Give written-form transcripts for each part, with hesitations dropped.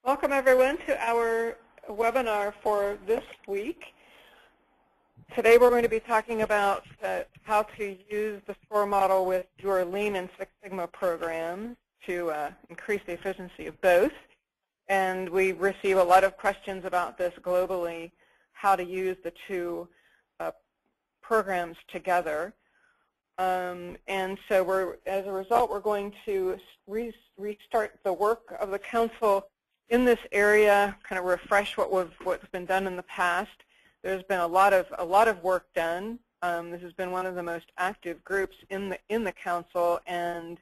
Welcome everyone to our webinar for this week. Today we're going to be talking about how to use the SCOR model with your Lean and Six Sigma programs to increase the efficiency of both. And we receive a lot of questions about this globally, how to use the two programs together. And so as a result, we're going to restart the work of the Council in this area, kind of refresh what's been done in the past. There's been a lot of work done. This has been one of the most active groups in the Council, and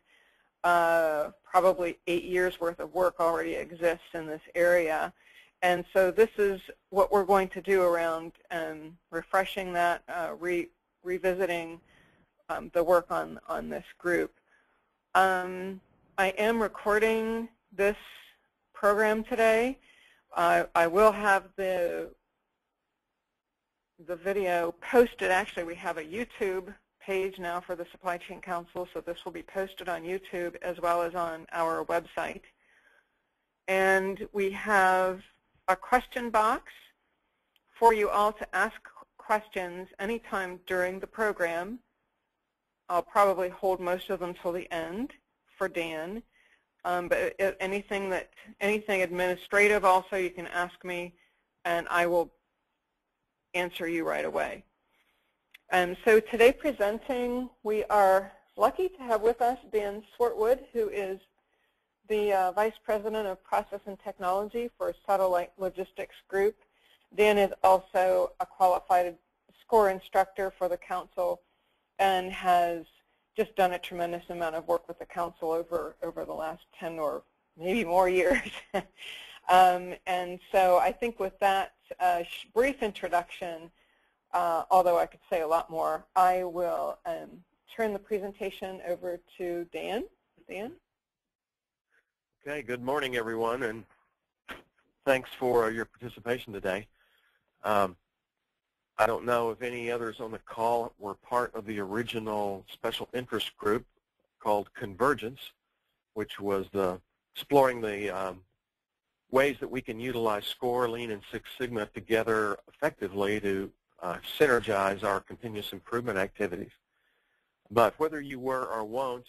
probably 8 years worth of work already exists in this area. And so this is what we're going to do around refreshing that, revisiting the work on this group. I am recording this program today. I will have the video posted. Actually, we have a YouTube page now for the Supply Chain Council, so this will be posted on YouTube as well as on our website. And we have a question box for you all to ask questions anytime during the program. I'll probably hold most of them till the end for Dan. But anything administrative also you can ask me, and I will answer you right away. So today presenting, we are lucky to have with us Dan Swartwood, who is the Vice President of Process and Technology for Satellite Logistics Group. Dan is also a qualified SCOR instructor for the Council and has just done a tremendous amount of work with the Council over the last 10 or maybe more years. And so I think with that brief introduction, although I could say a lot more, I will turn the presentation over to Dan. Dan? Okay, good morning, everyone, and thanks for your participation today. I don't know if any others on the call were part of the original special interest group called Convergence, which was exploring the ways that we can utilize SCOR, Lean, and Six Sigma together effectively to synergize our continuous improvement activities. But whether you were or weren't,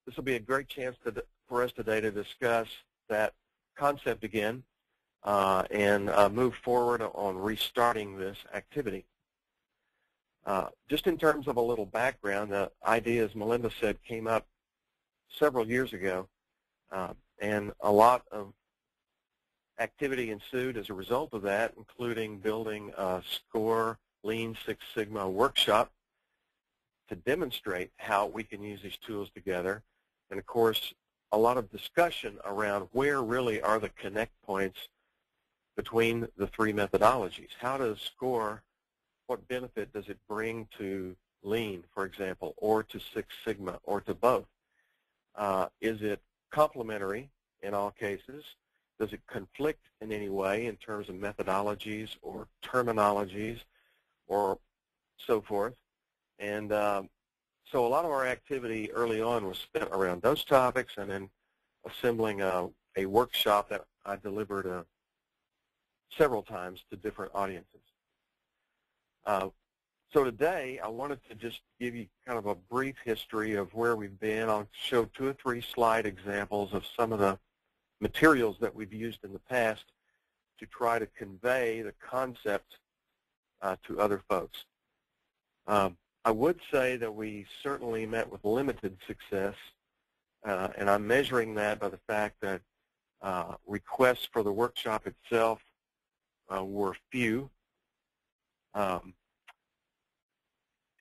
this will be a great chance for us today to discuss that concept again and move forward on restarting this activity. Just in terms of a little background, the idea, as Melinda said, came up several years ago, and a lot of activity ensued as a result of that, including building a SCOR Lean Six Sigma workshop to demonstrate how we can use these tools together, and of course a lot of discussion around where really are the connect points between the three methodologies. How does SCOR, what benefit does it bring to Lean, for example, or to Six Sigma, or to both? Is it complementary in all cases? Does it conflict in any way in terms of methodologies or terminologies or so forth? And so a lot of our activity early on was spent around those topics, and then assembling a workshop that I delivered several times to different audiences. So today I wanted to just give you kind of a brief history of where we've been. I'll show 2 or 3 slide examples of some of the materials that we've used in the past to try to convey the concept to other folks. I would say that we certainly met with limited success, and I'm measuring that by the fact that requests for the workshop itself were few.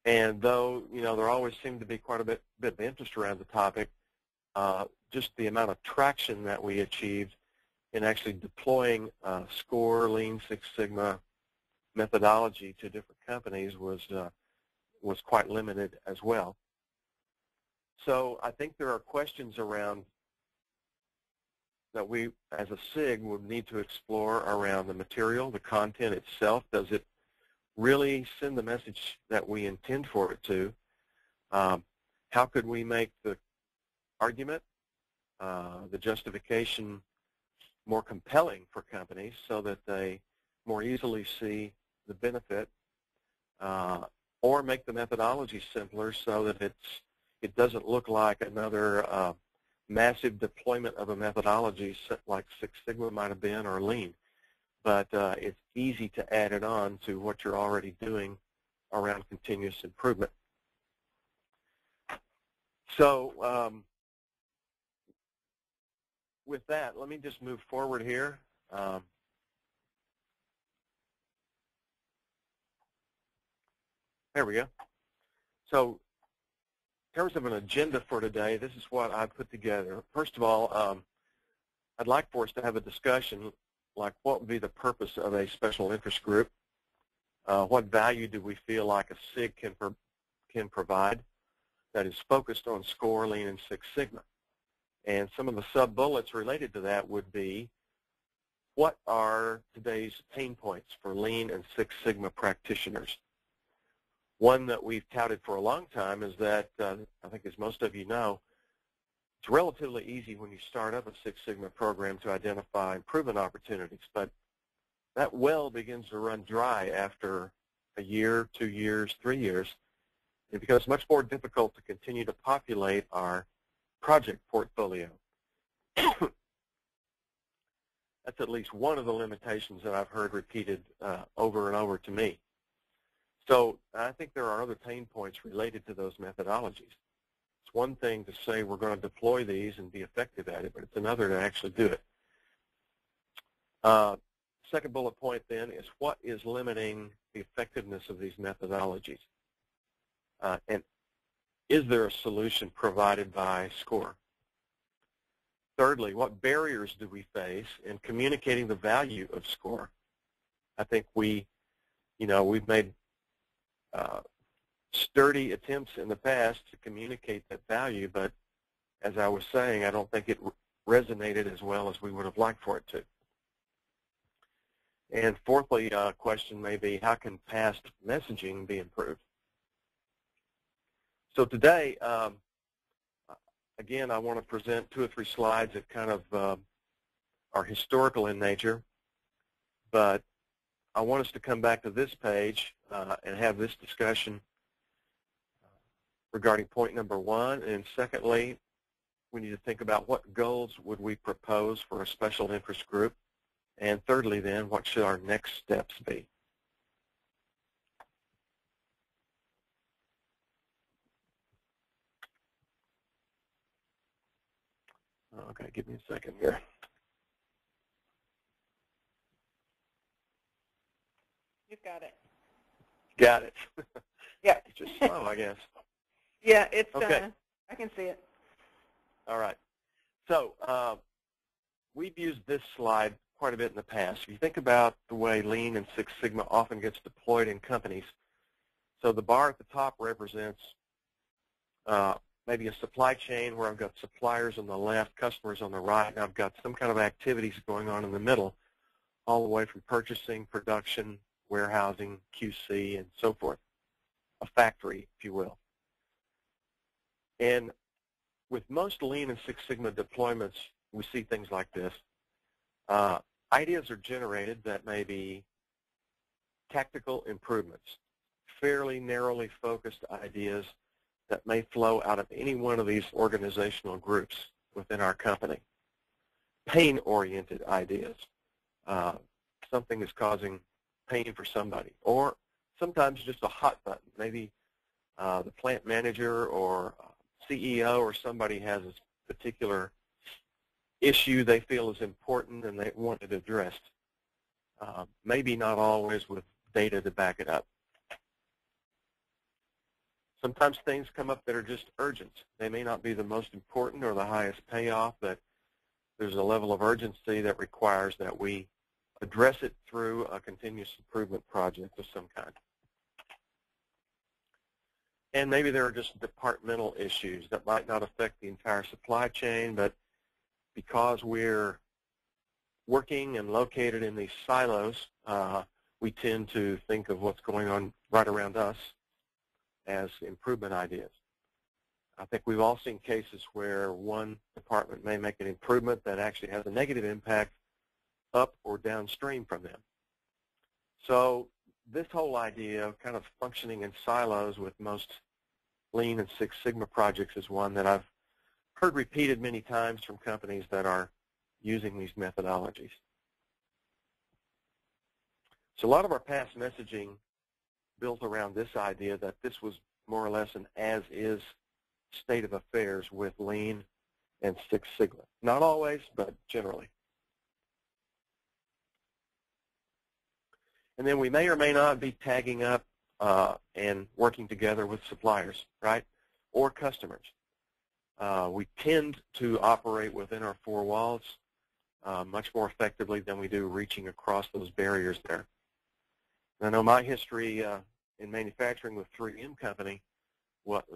And though, there always seemed to be quite a bit of interest around the topic, just the amount of traction that we achieved in actually deploying SCOR, Lean Six Sigma methodology to different companies was quite limited as well. So I think there are questions around that we, as a SIG, would need to explore around the material, the content itself. Does it really send the message that we intend for it to? How could we make the argument the justification more compelling for companies so that they more easily see the benefit, or make the methodology simpler so that it doesn't look like another massive deployment of a methodology like Six Sigma might have been, or Lean. But it's easy to add it on to what you're already doing around continuous improvement. So with that, let me just move forward here. There we go. So in terms of an agenda for today, this is what I put together. First of all, I'd like for us to have a discussion like what would be the purpose of a special interest group. What value do we feel like a SIG can provide that is focused on SCOR, Lean, and Six Sigma? And some of the sub-bullets related to that would be, what are today's pain points for Lean and Six Sigma practitioners? One that we've touted for a long time is that, I think as most of you know, it's relatively easy when you start up a Six Sigma program to identify improvement opportunities, but that well begins to run dry after a year, 2 years, 3 years. It becomes much more difficult to continue to populate our project portfolio. That's at least one of the limitations that I've heard repeated over and over to me. So I think there are other pain points related to those methodologies. It's one thing to say we're going to deploy these and be effective at it, but it's another to actually do it. Second bullet point then is, what is limiting the effectiveness of these methodologies? And is there a solution provided by SCOR? Thirdly, what barriers do we face in communicating the value of SCOR? I think we've made sturdy attempts in the past to communicate that value, but as I was saying, I don't think it resonated as well as we would have liked for it to. And fourthly, a question may be, how can past messaging be improved? So today, again, I want to present 2 or 3 slides that kind of are historical in nature, but I want us to come back to this page and have this discussion regarding point number 1. And secondly, we need to think about what goals would we propose for a special interest group. And thirdly, then, what should our next steps be? Okay, give me a second here. You've got it. Got it. Yeah. It's just slow, I guess. Yeah, it's okay. I can see it. All right. So we've used this slide quite a bit in the past. If you think about the way Lean and Six Sigma often gets deployed in companies, so the bar at the top represents maybe a supply chain where I've got suppliers on the left, customers on the right, and I've got some kind of activities going on in the middle, all the way from purchasing, production, warehousing, QC, and so forth, a factory, if you will. And with most Lean and Six Sigma deployments, we see things like this. Ideas are generated that may be tactical improvements, fairly narrowly focused ideas that may flow out of any one of these organizational groups within our company. Pain-oriented ideas. Something is causing pain for somebody. Or sometimes just a hot button. Maybe the plant manager or CEO or somebody has a particular issue they feel is important and they want it addressed. Maybe not always with data to back it up. Sometimes things come up that are just urgent. They may not be the most important or the highest payoff, but there's a level of urgency that requires that we address it through a continuous improvement project of some kind. And maybe there are just departmental issues that might not affect the entire supply chain, but because we're working and located in these silos, we tend to think of what's going on right around us as improvement ideas. I think we've all seen cases where one department may make an improvement that actually has a negative impact up or downstream from them. So this whole idea of kind of functioning in silos with most Lean and Six Sigma projects is one that I've heard repeated many times from companies that are using these methodologies. So a lot of our past messaging built around this idea that this was more or less an as-is state of affairs with Lean and Six Sigma. Not always, but generally. And then we may or may not be tagging up and working together with suppliers, right, or customers. We tend to operate within our four walls much more effectively than we do reaching across those barriers there. And I know my history in manufacturing with 3M Company,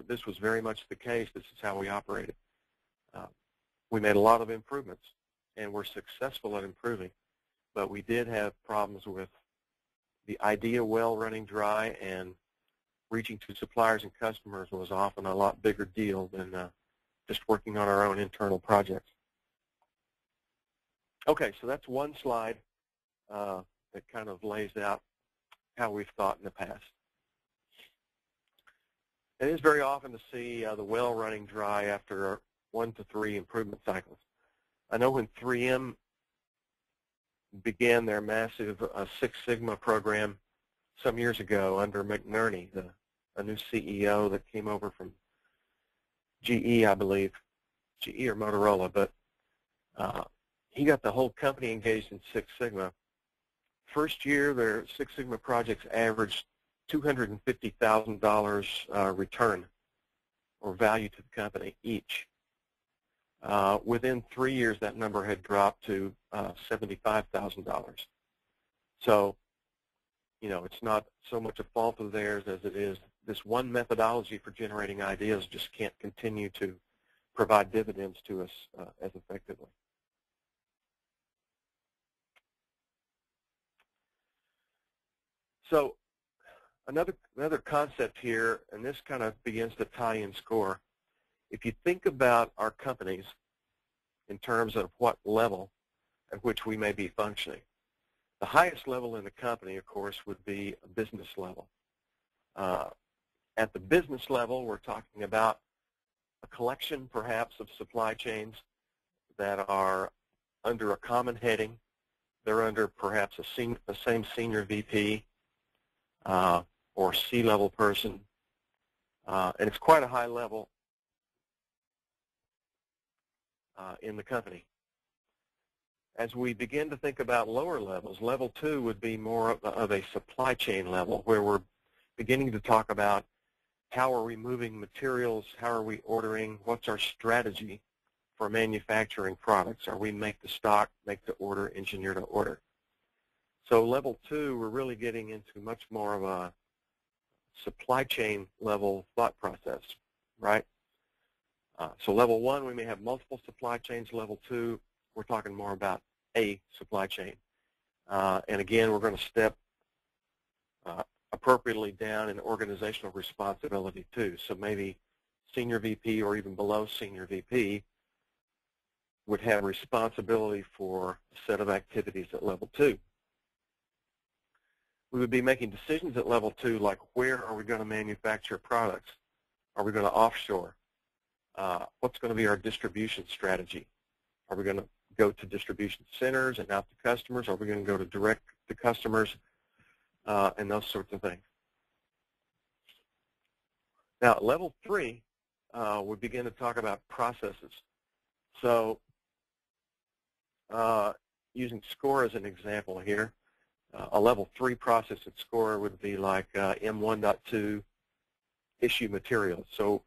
this was very much the case. This is how we operated. We made a lot of improvements, and we're successful at improving, but we did have problems with the idea well running dry, and reaching to suppliers and customers was often a lot bigger deal than just working on our own internal projects. Okay, so that's one slide that kind of lays out how we've thought in the past. It is very often to see the well running dry after 1 to 3 improvement cycles. I know when 3M began their massive Six Sigma program some years ago under McNerney, a new CEO that came over from GE, I believe, GE or Motorola, but he got the whole company engaged in Six Sigma. First year, their Six Sigma projects averaged $250,000 return or value to the company each. Within 3 years, that number had dropped to $75,000. So, you know, it's not so much a fault of theirs as it is this one methodology for generating ideas just can't continue to provide dividends to us as effectively. So another concept here, and this kind of begins to tie in SCOR. If you think about our companies in terms of what level at which we may be functioning, the highest level in the company, of course, would be a business level. At the business level, we're talking about a collection, perhaps, of supply chains that are under a common heading. They're under perhaps the same senior VP or C-level person, and it's quite a high level in the company. As we begin to think about lower levels, level 2 would be more of a supply chain level, where we're beginning to talk about how are we moving materials, how are we ordering, what's our strategy for manufacturing products. Are we make to stock, make to order, engineer to order? So level 2, we're really getting into much more of a supply chain level thought process, right? So level 1, we may have multiple supply chains. Level 2, we're talking more about a supply chain. And again, we're going to step appropriately down in organizational responsibility too. So maybe senior VP or even below senior VP would have responsibility for a set of activities at level 2. We would be making decisions at level 2, like where are we going to manufacture products? Are we going to offshore? What's going to be our distribution strategy? Are we going to go to distribution centers and out to customers? Are we going to go to direct to customers? And those sorts of things. Now, at level 3, we begin to talk about processes. So using SCOR as an example here, a level 3 process at SCOR would be like M1.2 issue materials. So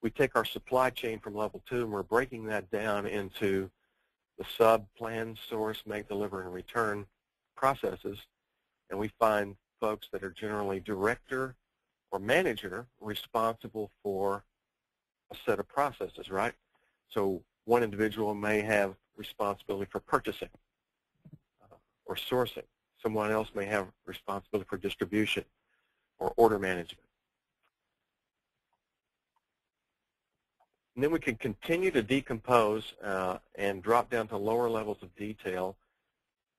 we take our supply chain from level 2 and we're breaking that down into the sub, plan, source, make, deliver, and return processes. And we find folks that are generally director or manager responsible for a set of processes, right? So one individual may have responsibility for purchasing or sourcing. Someone else may have responsibility for distribution or order management. And then we can continue to decompose and drop down to lower levels of detail.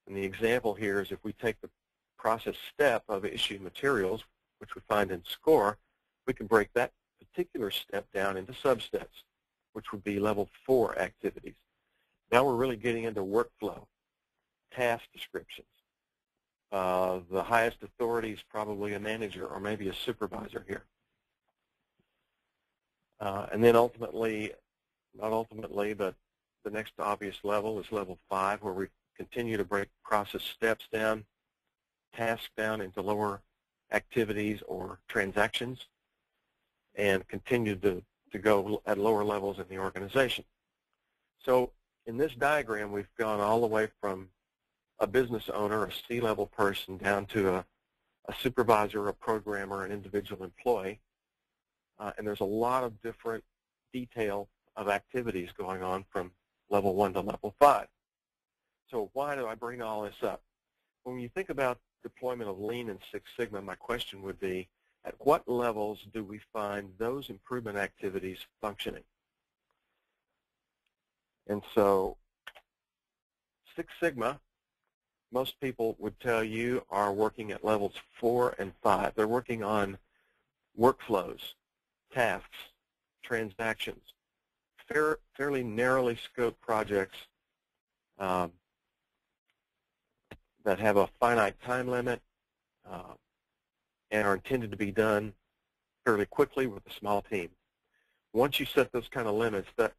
And the example here is if we take the process step of issued materials, which we find in SCOR, we can break that particular step down into substeps, which would be level 4 activities. Now we're really getting into workflow, task descriptions. The highest authority is probably a manager or maybe a supervisor here. And then ultimately, not ultimately, but the next obvious level is level 5, where we continue to break process steps down, tasks down into lower activities or transactions, and continue to go at lower levels in the organization. So in this diagram, we've gone all the way from a business owner, a C-level person, down to a supervisor, a programmer, an individual employee. And there's a lot of different detail of activities going on from level 1 to level 5. So why do I bring all this up? When you think about deployment of Lean and Six Sigma, my question would be, at what levels do we find those improvement activities functioning? And so Six Sigma, most people would tell you, are working at levels 4 and 5. They're working on workflows, tasks, transactions, fairly narrowly scoped projects that have a finite time limit and are intended to be done fairly quickly with a small team. Once you set those kind of limits, that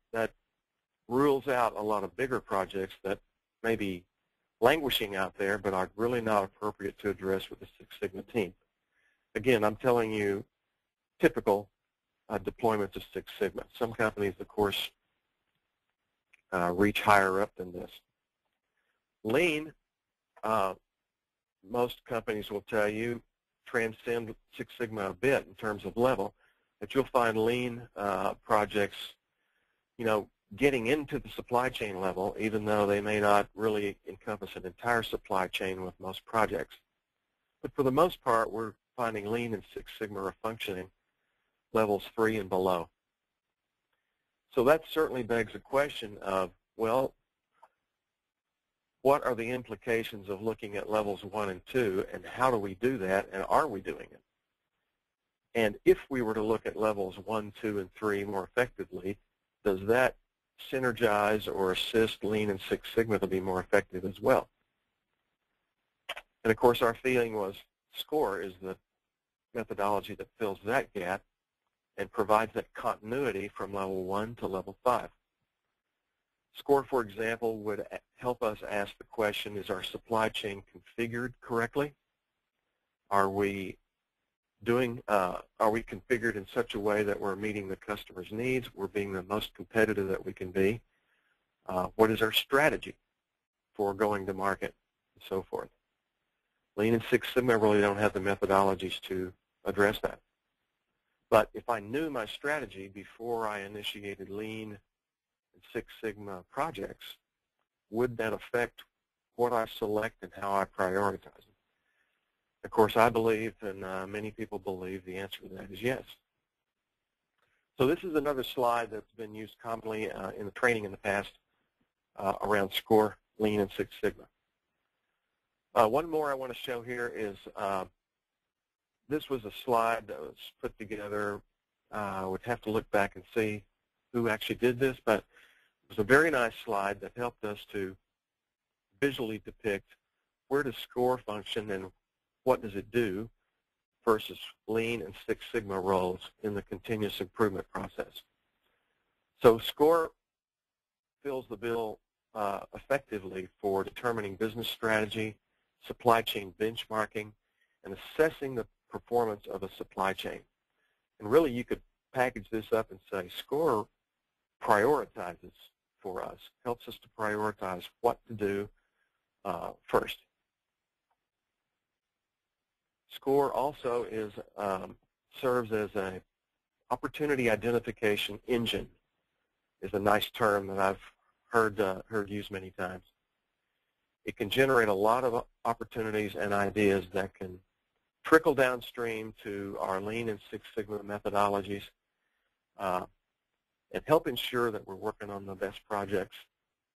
rules out a lot of bigger projects that may be languishing out there but are really not appropriate to address with the Six Sigma team. Again, I'm telling you typical deployments of Six Sigma. Some companies, of course, reach higher up than this. Lean, most companies will tell you, transcend Six Sigma a bit in terms of level, but you'll find Lean projects, getting into the supply chain level, even though they may not really encompass an entire supply chain with most projects. But for the most part, we're finding Lean and Six Sigma are functioning levels 3 and below. So that certainly begs the question of, well, what are the implications of looking at levels 1 and 2, and how do we do that, and are we doing it? And if we were to look at levels 1, 2, and 3 more effectively, does that synergize or assist Lean and Six Sigma to be more effective as well? And of course, our feeling was SCOR is the methodology that fills that gap and provides that continuity from level 1 to level 5. SCOR, for example, would help us ask the question, is our supply chain configured correctly? Are we configured in such a way that we're meeting the customer's needs, we're being the most competitive that we can be? What is our strategy for going to market, and so forth? Lean and Six Sigma really don't have the methodologies to address that. But if I knew my strategy before I initiated Lean and Six Sigma projects, would that affect what I select and how I prioritize them? Of course, I believe, and many people believe, the answer to that is yes. So this is another slide that's been used commonly in the training in the past around SCOR, Lean, and Six Sigma. One more I want to show here is this was a slide that was put together. I would have to look back and see who actually did this, but it was a very nice slide that helped us to visually depict where does SCOR function and what does it do versus Lean and Six Sigma roles in the continuous improvement process. So SCOR fills the bill effectively for determining business strategy, supply chain benchmarking, and assessing the performance of a supply chain. And really, you could package this up and say SCOR prioritizes for us, helps us to prioritize what to do first. SCOR also serves as an opportunity identification engine. Is a nice term that I've heard used many times. It can generate a lot of opportunities and ideas that can trickle downstream to our Lean and Six Sigma methodologies and help ensure that we're working on the best projects.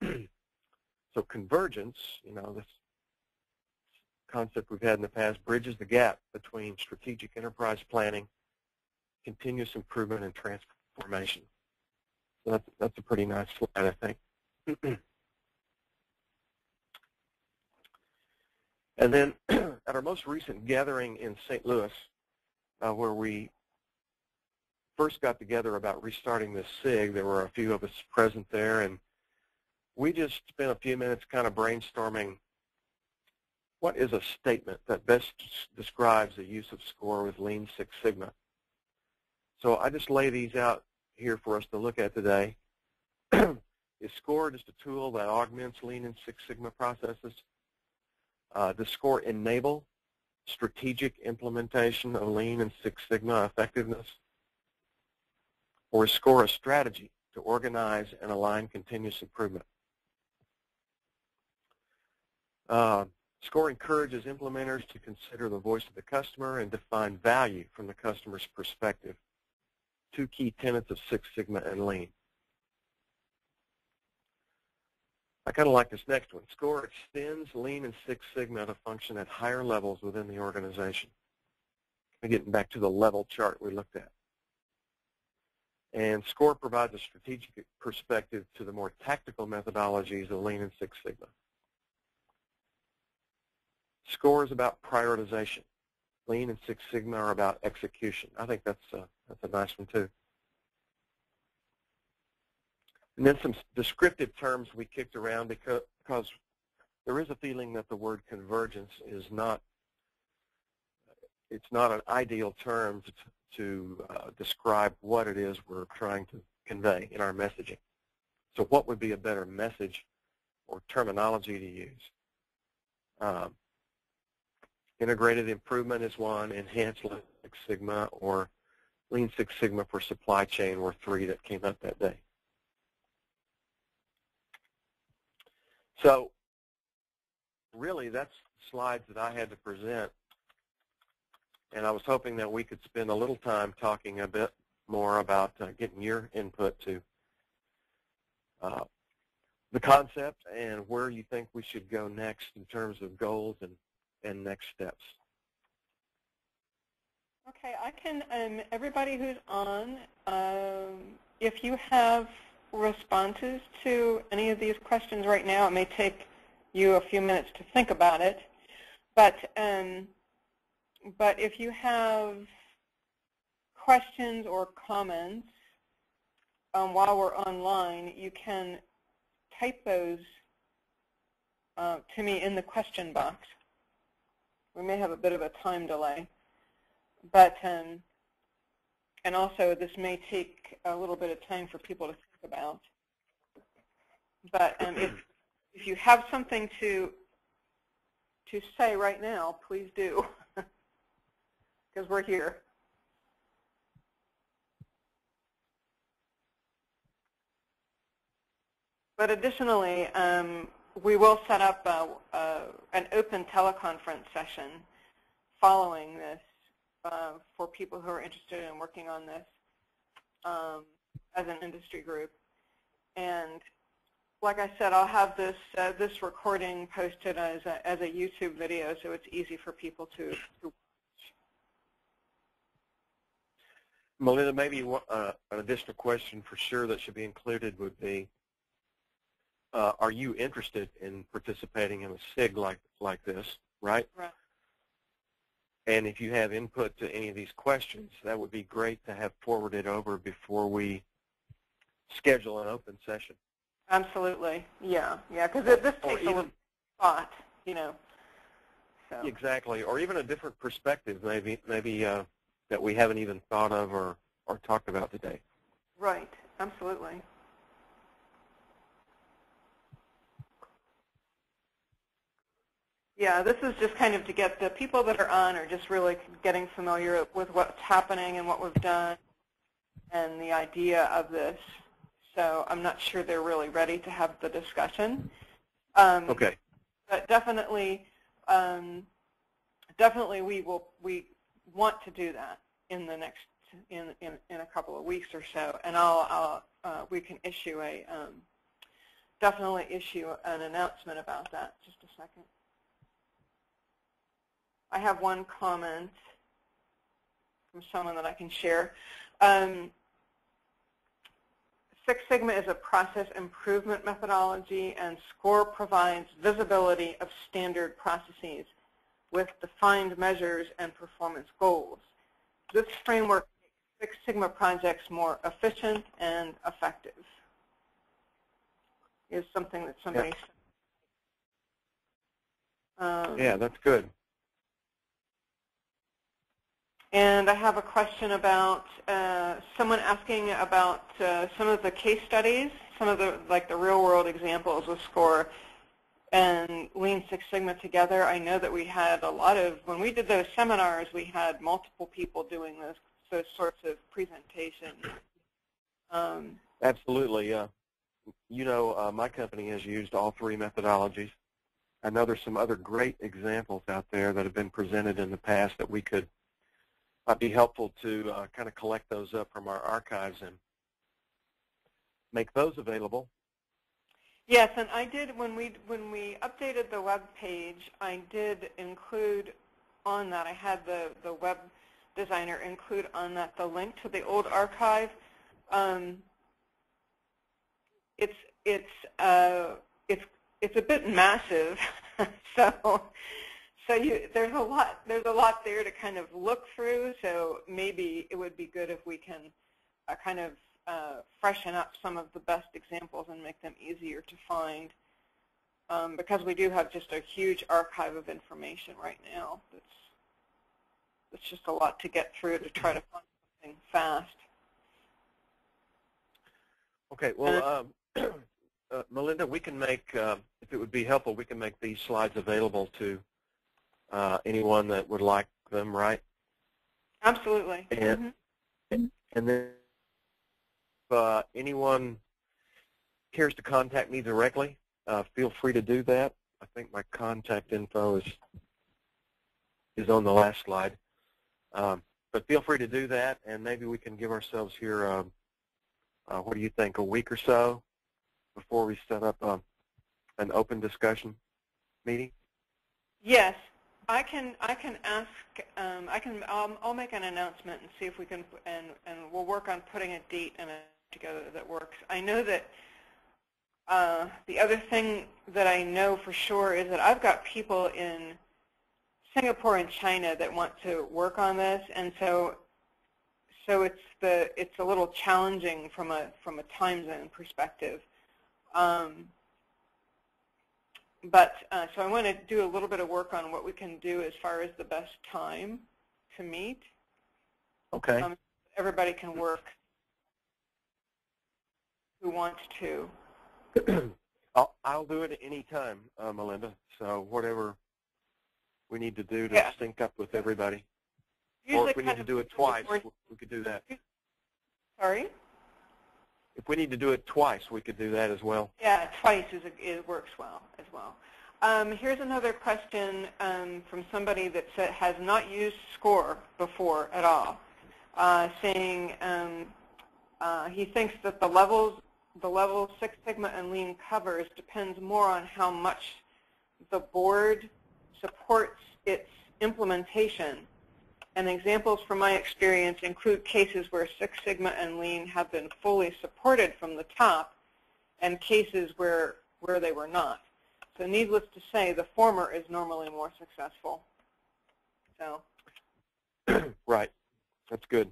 So convergence, this concept we've had in the past, bridges the gap between strategic enterprise planning, continuous improvement, and transformation. So that's a pretty nice slide, I think. And then at our most recent gathering in St. Louis, where we first got together about restarting this SIG, there were a few of us present there, and we just spent a few minutes kind of brainstorming what is a statement that best describes the use of SCOR with Lean Six Sigma. So I just lay these out here for us to look at today. Is SCOR just a tool that augments Lean and Six Sigma processes? Does SCOR enable strategic implementation of Lean and Six Sigma effectiveness? Or is SCOR a strategy to organize and align continuous improvement? SCOR encourages implementers to consider the voice of the customer and define value from the customer's perspective. Two key tenets of Six Sigma and Lean. I kind of like this next one. SCOR extends Lean and Six Sigma to function at higher levels within the organization. Getting back to the level chart we looked at. And SCOR provides a strategic perspective to the more tactical methodologies of Lean and Six Sigma. SCOR is about prioritization. Lean and Six Sigma are about execution. I think that's a nice one too. And then some descriptive terms we kicked around because there is a feeling that the word convergence is not, it's not an ideal term to describe what it is we're trying to convey in our messaging. So what would be a better message or terminology to use? Integrated improvement is one, enhanced Lean Six Sigma, or Lean Six Sigma for supply chain were three that came up that day. So really that's the slides that I had to present, and I was hoping that we could spend a little time talking a bit more about getting your input to the concept and where you think we should go next in terms of goals and next steps. Okay, I can, everybody who's on, if you have responses to any of these questions right now, it may take you a few minutes to think about it, but if you have questions or comments while we're online, you can type those to me in the question box. We may have a bit of a time delay, but and also this may take a little bit of time for people to think about. But if you have something to say right now, please do, because we're here. But additionally, we will set up an open teleconference session following this for people who are interested in working on this as an industry group. And like I said, I'll have this this recording posted as a YouTube video, so it's easy for people to watch. Melinda, maybe an additional question for sure that should be included would be, are you interested in participating in a SIG like this, right? Right. And if you have input to any of these questions, that would be great to have forwarded over before we schedule an open session. Absolutely, yeah, because this takes a little thought, you know. So. Exactly, or even a different perspective, maybe that we haven't even thought of or talked about today. Right, absolutely. Yeah, this is just kind of to get the people that are on are just really getting familiar with what's happening and what we've done and the idea of this. So I'm not sure they're really ready to have the discussion. Okay. But definitely, definitely we want to do that in the next in a couple of weeks or so, and we can issue definitely issue an announcement about that. Just a second. I have one comment from someone that I can share. Six Sigma is a process improvement methodology, and SCOR provides visibility of standard processes with defined measures and performance goals. This framework makes Six Sigma projects more efficient and effective. Is something that somebody said. Yeah, that's good. And I have a question about someone asking about some of the case studies, some of the the real-world examples with SCOR and Lean Six Sigma together. I know that we had a lot of, when we did those seminars, we had multiple people doing those sorts of presentations. Absolutely. You know, my company has used all three methodologies. I know there's some other great examples out there that have been presented in the past that might be helpful to kind of collect those up from our archives and make those available. Yes, and I did, when we updated the web page, I did include on that, I had the web designer include on that the link to the old archive. It's a bit massive, so there's a lot there to kind of look through. So maybe it would be good if we can kind of freshen up some of the best examples and make them easier to find, because we do have just a huge archive of information right now. It's just a lot to get through to try to find something fast. Okay, well, Melinda, we can make, if it would be helpful, we can make these slides available to anyone that would like them, right? Absolutely. And, and then if anyone cares to contact me directly, feel free to do that. I think my contact info is on the last slide. But feel free to do that, and maybe we can give ourselves here, what do you think, a week or so before we set up an open discussion meeting? Yes, I can ask. I'll make an announcement and see if we can, and we'll work on putting a date and together that works. I know that the other thing that I know for sure is that I've got people in Singapore and China that want to work on this, and so it's a little challenging from a time zone perspective. So I want to do a little bit of work on what we can do as far as the best time to meet. Okay. Everybody can work who wants to. I'll do it at any time, Melinda. So whatever we need to do to sync up with everybody. Usually, or if we need to do it twice, we could do that. Sorry? If we need to do it twice, we could do that as well. Yeah, twice it works well as well. Here's another question from somebody that has not used SCOR before at all, saying he thinks that the level Six Sigma and Lean covers depends more on how much the board supports its implementation. And examples from my experience include cases where Six Sigma and Lean have been fully supported from the top and cases where they were not. So needless to say, the former is normally more successful. So. Right. That's good.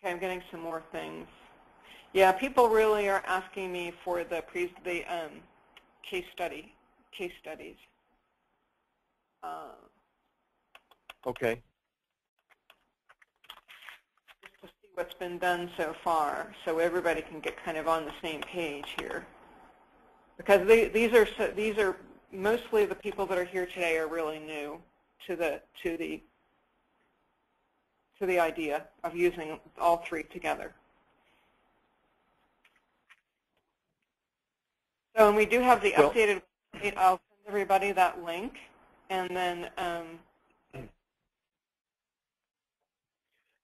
Okay, I'm getting some more things. Yeah, people really are asking me for the case studies. Okay. Just to see what's been done so far, so everybody can get kind of on the same page here. Because these are mostly the people that are here today are really new to the idea of using all three together. So, and we do have the updated website. I'll send everybody that link, and then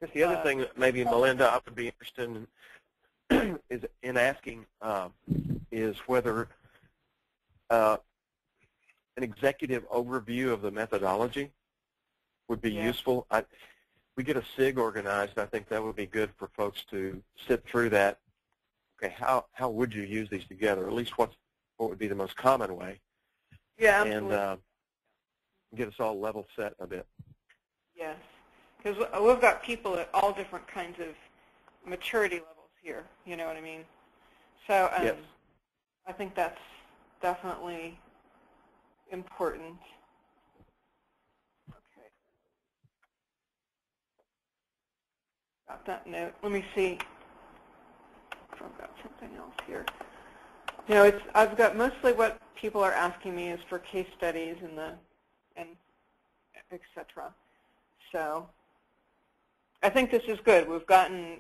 I guess the other thing that maybe, Melinda, I would be interested in is in asking is whether an executive overview of the methodology would be useful. We get a SIG organized. I think that would be good for folks to sit through that. Okay, how would you use these together? At least what would be the most common way? Yeah, absolutely. And get us all level set a bit. Yes, because we've got people at all different kinds of maturity levels here. You know what I mean? So Yes. I think that's definitely important. Okay. Got that note. Let me see if I've got something else here. You know, I've got mostly what people are asking me is for case studies and et cetera. So I think this is good. We've gotten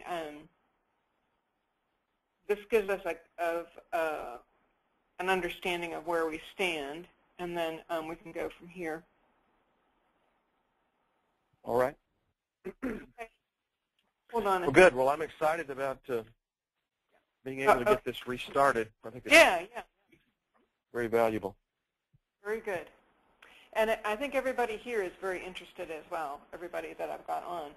this gives us an understanding of where we stand, and then we can go from here. All right. Okay. Hold on. Well, good. Well, I'm excited about being able to get this restarted. I think it's very valuable. Very good. And I think everybody here is very interested as well, everybody that I've got on.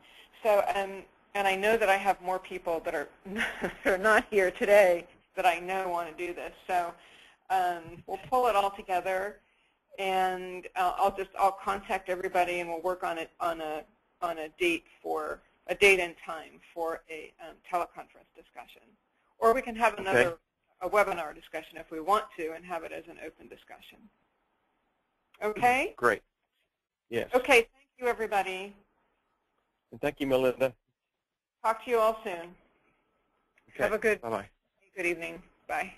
So, and I know that I have more people that are not here today that I know want to do this. So we'll pull it all together, and I'll contact everybody, and we'll work on it on a date and time for a teleconference discussion. Or we can have another a webinar discussion if we want to, and have it as an open discussion. Okay? Great. Yes. Okay, thank you, everybody. And thank you, Melinda. Talk to you all soon. Okay. Have a good Bye-bye. Good evening. Bye.